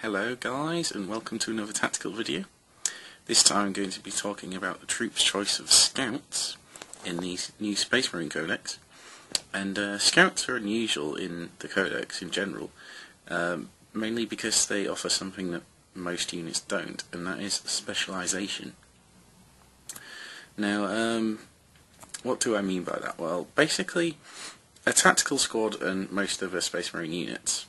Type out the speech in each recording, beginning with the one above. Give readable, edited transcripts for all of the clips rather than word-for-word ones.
Hello guys, and welcome to another tactical video. This time I'm going to be talking about the troops' choice of scouts in the new Space Marine Codex. And scouts are unusual in the Codex in general, mainly because they offer something that most units don't, and that is specialization. Now, what do I mean by that? Well, basically, a tactical squad and most of the Space Marine units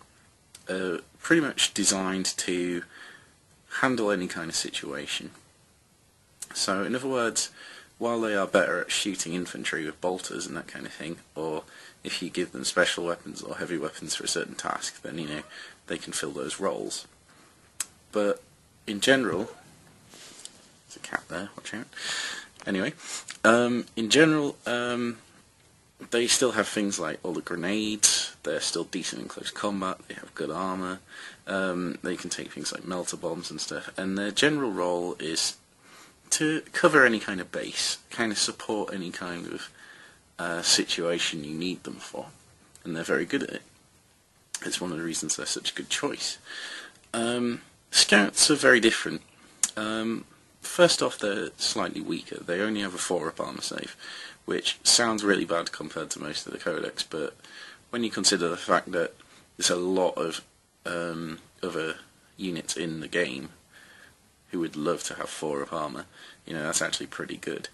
are pretty much designed to handle any kind of situation. So, in other words, while they are better at shooting infantry with bolters and that kind of thing, or if you give them special weapons or heavy weapons for a certain task, then they can fill those roles. But in general, there's a cat there, watch out. Anyway, in general, they still have things like all the grenades. They're still decent in close combat. They have good armor. They can take things like melter bombs and stuff. And their general role is to cover any kind of base, kind of support any kind of situation you need them for. And they're very good at it. It's one of the reasons they're such a good choice. Scouts are very different. First off, they're slightly weaker. They only have a 4-up armor save, which sounds really bad compared to most of the Codex, but when you consider the fact that there's a lot of other units in the game who would love to have 4-up armor, that's actually pretty good.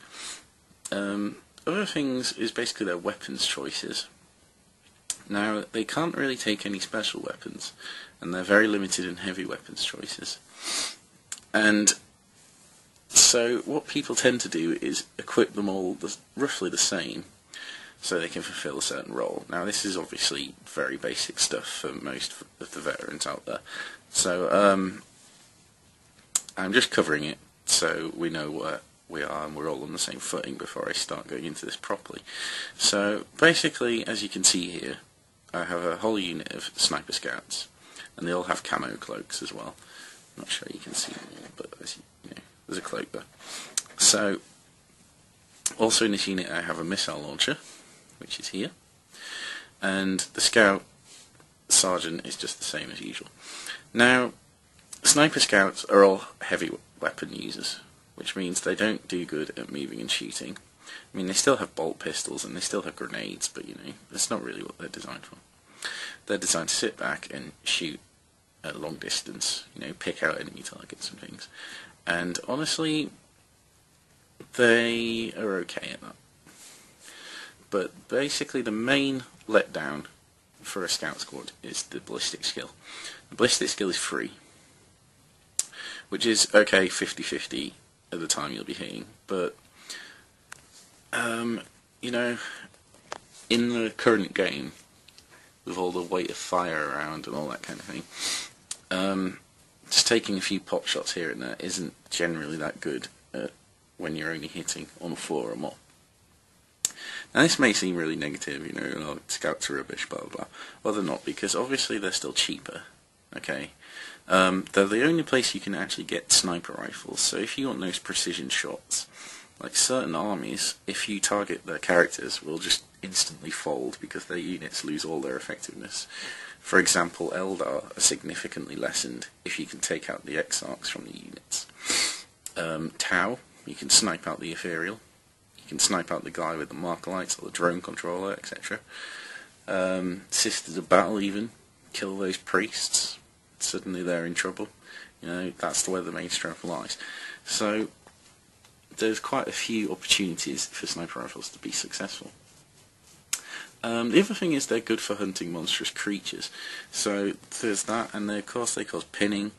Other things is basically their weapons choices. Now, they can't really take any special weapons, and they're very limited in heavy weapons choices. And so what people tend to do is equip them all roughly the same, so they can fulfill a certain role. Now, this is obviously very basic stuff for most of the veterans out there, so I'm just covering it so we know where we are and we're all on the same footing before I start going into this properly. So basically, as you can see here, I have a whole unit of sniper scouts, and they all have camo cloaks as well. I'm not sure you can see them here, but there's a cloak there. So, also in this unit I have a missile launcher, which is here, and the scout sergeant is just the same as usual. Now, sniper scouts are all heavy weapon users, which means they don't do good at moving and shooting. I mean, they still have bolt pistols and they still have grenades, but that's not really what they're designed for. They're designed to sit back and shoot at a long distance, pick out enemy targets and things. And honestly, they are okay at that. But basically the main letdown for a scout squad is the ballistic skill. The ballistic skill is free, which is okay 50-50 at the time you'll be hitting, but in the current game, with all the weight of fire around and all that kind of thing, just taking a few pot shots here and there isn't generally that good when you're only hitting on 4 or more. Now, this may seem really negative, scouts are rubbish, blah blah blah. Well, they're not, because obviously they're still cheaper. Okay, they're the only place you can actually get sniper rifles. So if you want those precision shots, like certain armies, if you target their characters, will just instantly fold because their units lose all their effectiveness. For example, Eldar are significantly lessened if you can take out the Exarchs from the units. Tau, you can snipe out the Ethereal. You can snipe out the guy with the marker lights or the drone controller, etc. Sisters of Battle even, kill those priests. Suddenly they're in trouble. That's where the main strength lies. So there's quite a few opportunities for sniper rifles to be successful. The other thing is they're good for hunting monstrous creatures. So there's that, and of course they cause pinning,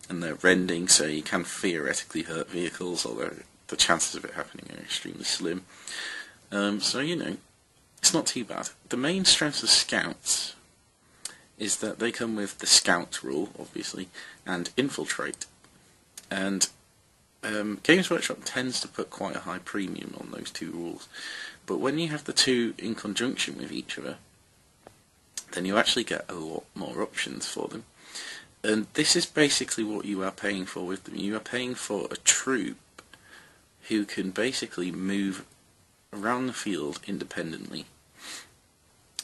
and they're rending, so you can theoretically hurt vehicles, although the chances of it happening are extremely slim. So it's not too bad. The main strengths of scouts is that they come with the scout rule, obviously, and infiltrate. And Games Workshop tends to put quite a high premium on those two rules, but when you have the two in conjunction with each other, then you actually get a lot more options for them. And this is basically what you are paying for with them. You are paying for a troop who can basically move around the field independently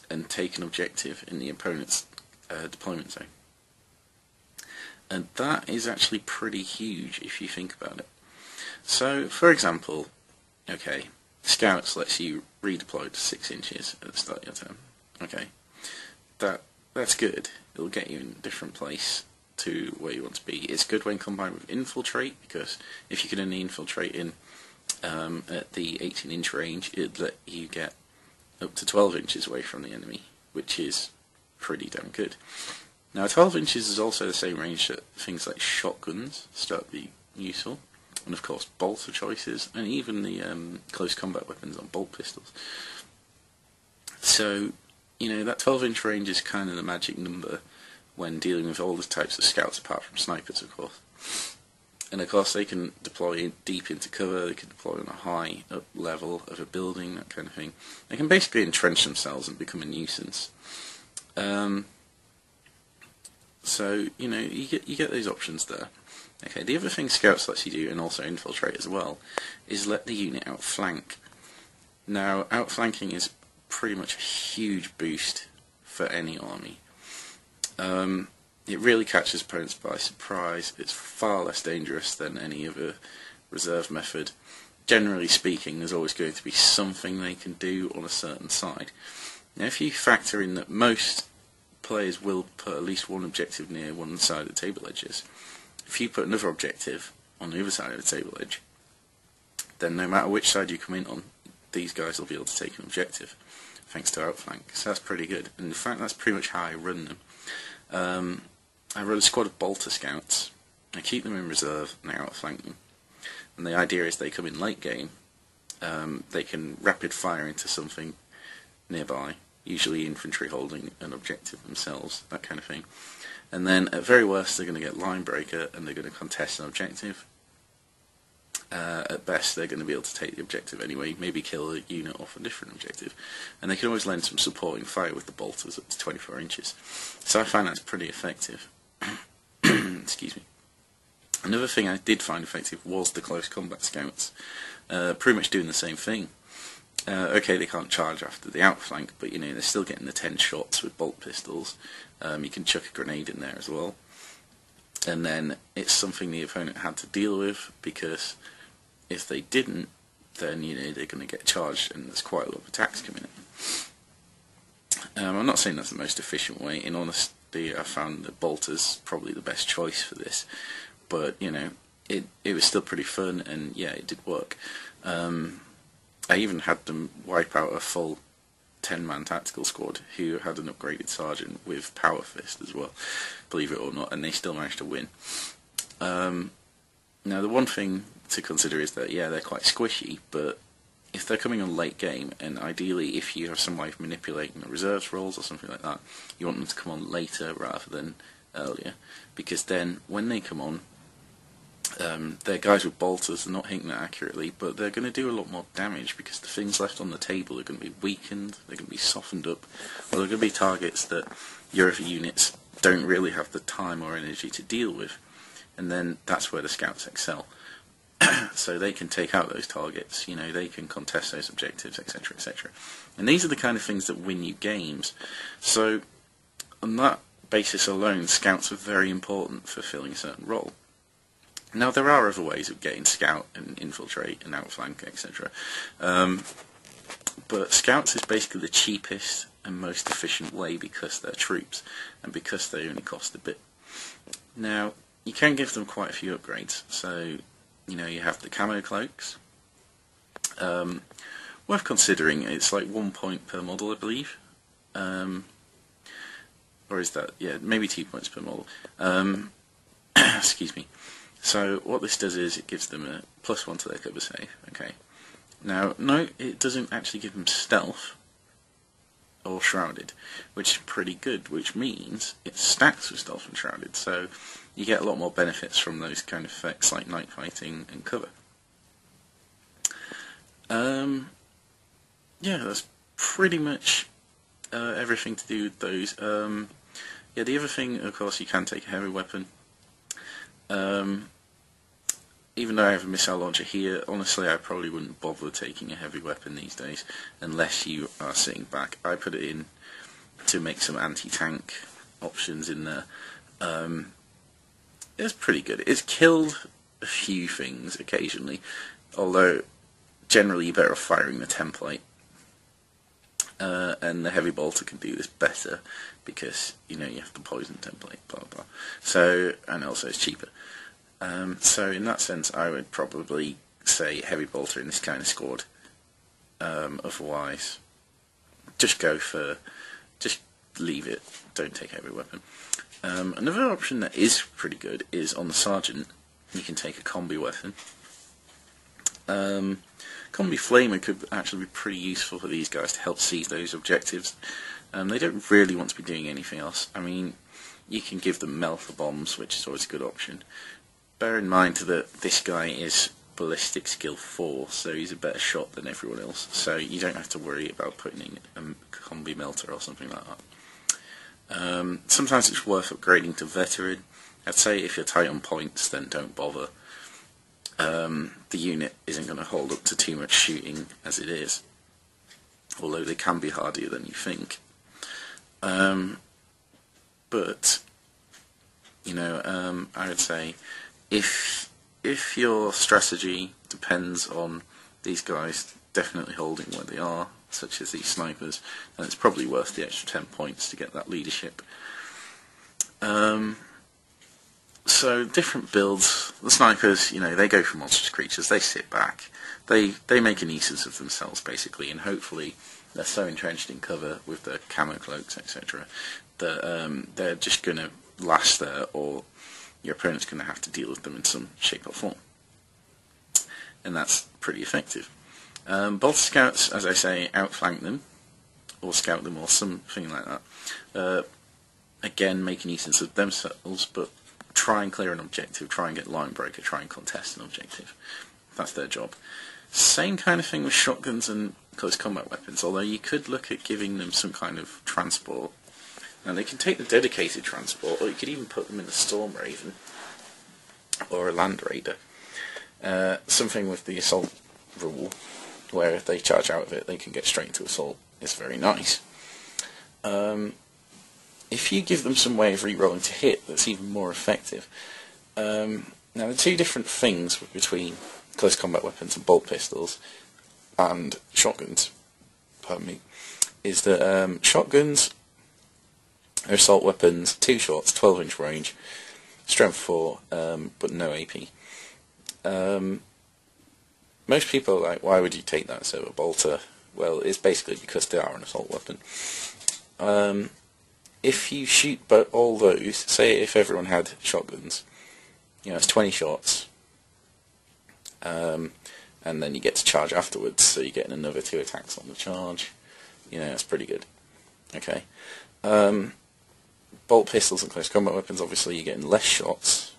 and take an objective in the opponent's deployment zone. and that is actually pretty huge if you think about it. So, for example, okay, Scouts lets you redeploy to 6 inches at the start of your turn. Okay, that's good. It'll get you in a different place to where you want to be. It's good when combined with Infiltrate, because if you can only infiltrate in at the 18-inch range, it'd let you get up to 12 inches away from the enemy, which is pretty damn good. Now 12 inches is also the same range that things like shotguns start to be useful, and of course bolter choices, and even the close combat weapons on bolt pistols. So, you know, that 12-inch range is kind of the magic number when dealing with all the types of scouts, apart from snipers, of course. And of course they can deploy deep into cover, they can deploy on a high up level of a building, that kind of thing. They can basically entrench themselves and become a nuisance. So, you know, you get those options there. Okay, the other thing Scouts lets you do, and also Infiltrate as well, is let the unit outflank. Now, outflanking is pretty much a huge boost for any army. It really catches opponents by surprise. It's far less dangerous than any other reserve method. Generally speaking, there's always going to be something they can do on a certain side. Now, if you factor in that most players will put at least one objective near one side of the table edges, if you put another objective on the other side of the table edge, then no matter which side you come in on, these guys will be able to take an objective, thanks to Outflank. So that's pretty good. And in fact, that's pretty much how I run them. I run a squad of Bolter Scouts. I keep them in reserve and I outflank them. And the idea is they come in late game, they can rapid fire into something nearby, usually infantry holding an objective themselves, that kind of thing. And then at very worst they're going to get line breaker and they're going to contest an objective. At best they're going to be able to take the objective anyway, maybe kill a unit off a different objective. And they can always lend some supporting fire with the bolters up to 24 inches. So I find that's pretty effective. Excuse me. Another thing I did find effective was the close combat scouts. Pretty much doing the same thing. Okay, they can't charge after the outflank, but you know, they're still getting the 10 shots with bolt pistols. You can chuck a grenade in there as well. And then it's something the opponent had to deal with, because if they didn't, then you know they're going to get charged, and there's quite a lot of attacks coming in. I'm not saying that's the most efficient way. In honesty, I found that bolters probably the best choice for this, but you know, it was still pretty fun, and yeah, it did work. I even had them wipe out a full 10-man tactical squad who had an upgraded sergeant with Power Fist as well, believe it or not, and they still managed to win. Now the one thing to consider is that, yeah, they're quite squishy, but if they're coming on late game, and ideally if you have some way of manipulating the reserves rolls or something like that, you want them to come on later rather than earlier, because then when they come on, they're guys with bolters, they're not hitting that accurately, but they're going to do a lot more damage because the things left on the table are going to be weakened, they're going to be softened up, or they're going to be targets that your other units don't really have the time or energy to deal with, and then that's where the scouts excel. So they can take out those targets, you know, they can contest those objectives, etc, etc. And these are the kind of things that win you games. So on that basis alone, scouts are very important for filling a certain role. Now there are other ways of getting scout and infiltrate and outflank, etc. But scouts is basically the cheapest and most efficient way because they're troops and because they only cost a bit. Now you can give them quite a few upgrades. So you know, you have the camo cloaks. Worth considering, it's like 1 point per model, I believe. Or is that, yeah, maybe 2 points per model. Excuse me. So what this does is it gives them a +1 to their cover save. Okay. Now, no, it doesn't actually give them stealth or shrouded, which is pretty good, which means it stacks with stealth and shrouded, so you get a lot more benefits from those kind of effects like night fighting and cover. Yeah, that's pretty much everything to do with those. Yeah, the other thing, of course, you can take a heavy weapon. Even though I have a missile launcher here, honestly I probably wouldn't bother taking a heavy weapon these days unless you are sitting back. I put it in to make some anti-tank options in there. it's pretty good. It's killed a few things occasionally, although generally you're better off firing the template. And the heavy bolter can do this better because you have the poison template, blah blah. So, and also it's cheaper. So in that sense, I would probably say heavy bolter in this kind of squad. Otherwise, just leave it. Don't take heavy weapon. Another option that is pretty good is on the sergeant. You can take a combi weapon. Combi flamer could actually be pretty useful for these guys to help seize those objectives. They don't really want to be doing anything else. I mean, you can give them melter bombs, which is always a good option. Bear in mind that this guy is ballistic skill 4, so he's a better shot than everyone else. So you don't have to worry about putting in a combi melter or something like that. Sometimes it's worth upgrading to veteran. I'd say if you're tight on points, then don't bother. The unit isn't going to hold up to too much shooting as it is, although they can be hardier than you think. But I would say if your strategy depends on these guys definitely holding where they are, such as these snipers, then it's probably worth the extra 10 points to get that leadership. So different builds. The snipers, they go for monstrous creatures. They sit back. They make a nuisance of themselves basically, and hopefully they're so entrenched in cover with their camo cloaks, etc., that they're just going to last there, or your opponent's going to have to deal with them in some shape or form. And that's pretty effective. Bolter scouts, as I say, outflank them, or scout them, or something like that. Again, make a nuisance of themselves, but try and clear an objective, try and get line breaker, try and contest an objective. That's their job. Same kind of thing with shotguns and close combat weapons, although you could look at giving them some kind of transport. Now they can take the dedicated transport, or you could even put them in a Storm Raven or a Land Raider. Something with the assault rule, where if they charge out of it, they can get straight into assault. It's very nice. If you give them some way of re-rolling to hit, that's even more effective. Now the two different things between close combat weapons and bolt pistols and shotguns, is that shotguns are assault weapons, 2 shots, 12-inch range, strength 4, but no AP. Most people are like, why would you take that instead of a bolter? Well, it's basically because they are an assault weapon. If you shoot all those, say if everyone had shotguns, it's 20 shots, and then you get to charge afterwards, so you're getting another 2 attacks on the charge. That's pretty good. Okay. Bolt pistols and close combat weapons, obviously you're getting less shots,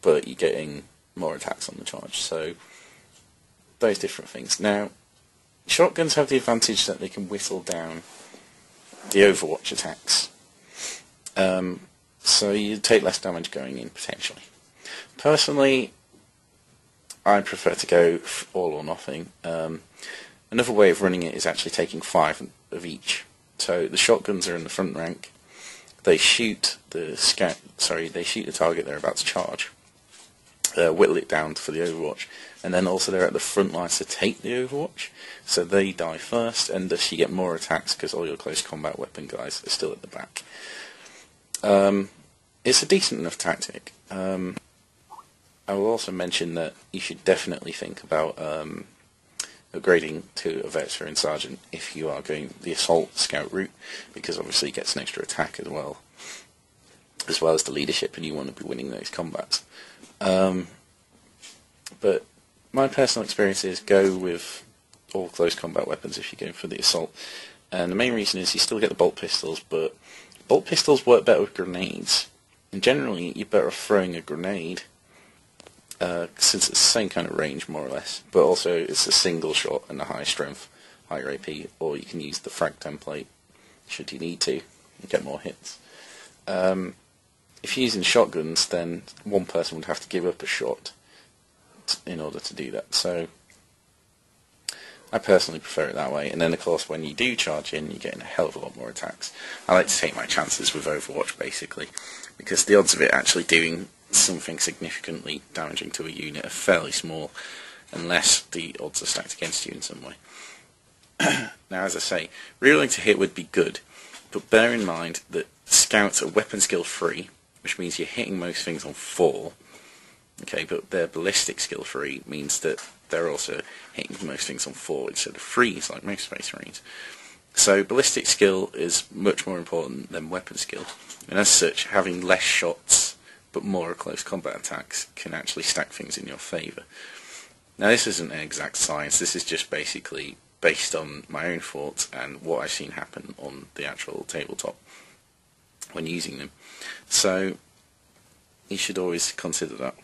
but you're getting more attacks on the charge, so those different things. Now, shotguns have the advantage that they can whittle down the Overwatch attacks, so you take less damage going in, potentially. Personally, I prefer to go all or nothing. Another way of running it is actually taking 5 of each. So the shotguns are in the front rank. They shoot the target they're about to charge, whittle it down for the Overwatch, and then also they're at the front lines to take the Overwatch, so they die first, and thus you get more attacks because all your close combat weapon guys are still at the back. It's a decent enough tactic. I will also mention that you should definitely think about upgrading to a veteran sergeant if you are going the assault scout route, because obviously it gets an extra attack as well as the leadership, and you want to be winning those combats. But my personal experience is go with all close combat weapons if you're going for the assault, and the main reason is you still get the bolt pistols, but bolt pistols work better with grenades, and generally you're better off throwing a grenade, since it's the same kind of range more or less, but also it's a single shot and a high strength, higher AP, or you can use the frag template should you need to and get more hits. If you're using shotguns, then one person would have to give up a shot in order to do that. So I personally prefer it that way, and then of course when you do charge in, you're getting a hell of a lot more attacks. I like to take my chances with Overwatch basically, because the odds of it actually doing something significantly damaging to a unit are fairly small, unless the odds are stacked against you in some way. Now, as I say, reloading to hit would be good, but bear in mind that scouts are weapon skill free, which means you're hitting most things on 4. Okay, but they're ballistic skill free means that they're also hitting most things on 4 instead of 3s like most Space Marines. So ballistic skill is much more important than weapon skill, and as such, having less shots but more close combat attacks can actually stack things in your favour. Now, this isn't an exact science, this is just basically based on my own thoughts and what I've seen happen on the actual tabletop when using them. So you should always consider that.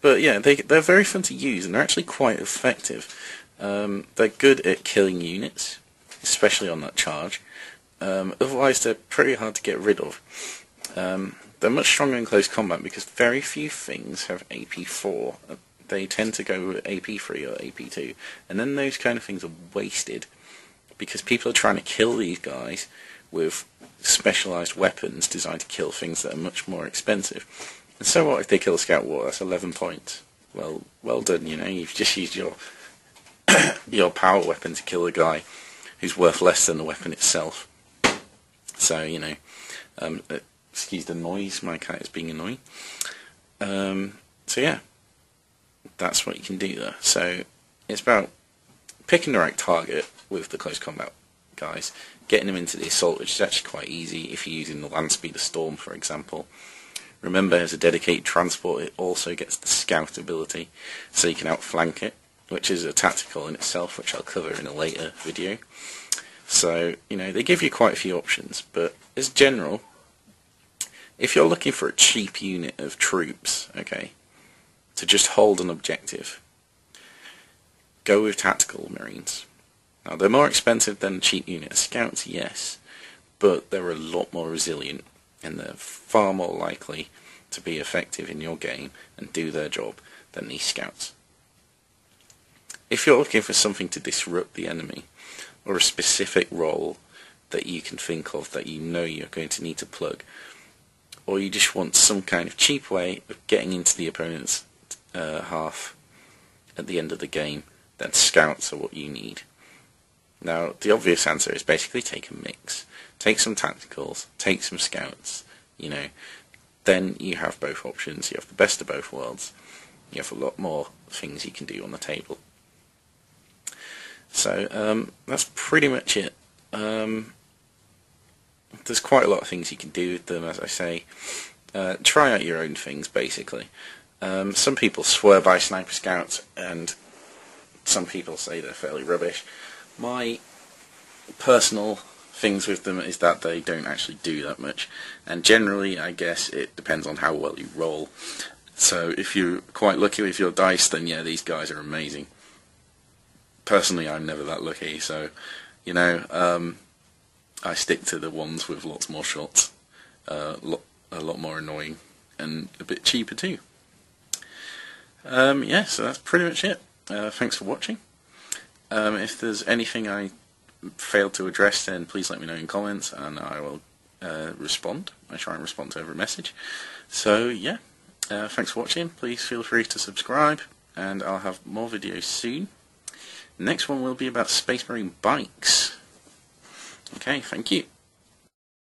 But yeah, they're very fun to use, and they're actually quite effective. They're good at killing units, especially on that charge. Otherwise, they're pretty hard to get rid of. They're much stronger in close combat because very few things have AP4. They tend to go with AP3 or AP2, and then those kind of things are wasted because people are trying to kill these guys with specialised weapons designed to kill things that are much more expensive. And so what if they kill a scout war? That's 11 points. Well done, you know, you've just used your your power weapon to kill a guy who's worth less than the weapon itself. So, you know, excuse the noise, my cat is being annoying. So yeah, that's what you can do there. So it's about picking the right target with the close combat guys, getting them into the assault, which is actually quite easy if you're using the land speeder storm, for example. Remember, as a dedicated transport, it also gets the scout ability, so you can outflank it, which is a tactical in itself, which I'll cover in a later video. So, you know, they give you quite a few options, but as general, if you're looking for a cheap unit of troops, okay, to just hold an objective, go with tactical Marines. Now, they're more expensive than a cheap unit of scouts, yes, but they're a lot more resilient, and they're far more likely to be effective in your game and do their job than these scouts. If you're looking for something to disrupt the enemy, or a specific role that you can think of that you know you're going to need to plug, or you just want some kind of cheap way of getting into the opponent's half at the end of the game, then scouts are what you need. Now, the obvious answer is basically take a mix. Take some tacticals, take some scouts, you know, then you have both options, you have the best of both worlds, you have a lot more things you can do on the table. So, that's pretty much it. There's quite a lot of things you can do with them, as I say. Try out your own things, basically. Some people swear by Sniper Scouts, and some people say they're fairly rubbish. My personal things with them is that they don't actually do that much, and generally I guess it depends on how well you roll. So if you're quite lucky with your dice, then yeah, these guys are amazing. Personally, I'm never that lucky, so, you know, I stick to the ones with lots more shots, a lot more annoying, and a bit cheaper too. Yeah, so that's pretty much it. Thanks for watching. If there's anything I failed to address, then please let me know in comments, and I will respond. I try and respond to every message. So yeah, thanks for watching. Please feel free to subscribe, and I'll have more videos soon. The next one will be about Space Marine bikes. Okay, thank you.